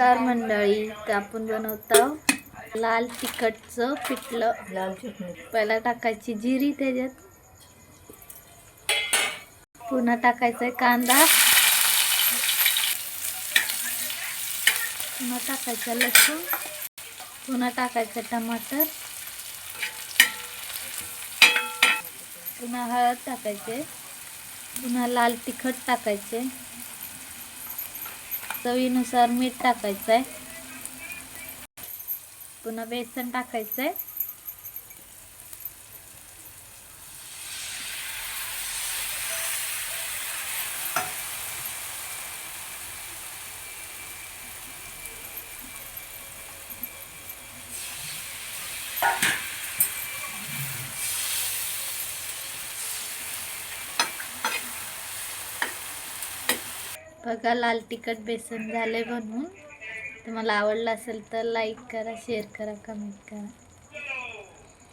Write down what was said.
नमस्कार मंडळी, तर आपण बनवतो लाल तिखटचं पिठलं. लाल चटणी पहिला टाकायची जिरी, त्याच्यात पुन्हा टाकायचा कांदा, पुन्हा टाकायचा लसूण, पुन्हा टाकायचं टमाटर, पुन्हा हळद टाकायचे, पुन्हा लाल तिखट टाकायचे, चवीनुसार मीठ टाकायचं आहे, पुन्हा बेसन टाकायचं आहे, बघा लाल तिखट बेसन झाले बनवून. तुम्हाला आवडलं असेल तर लाईक करा, शेअर करा, कमेंट करा.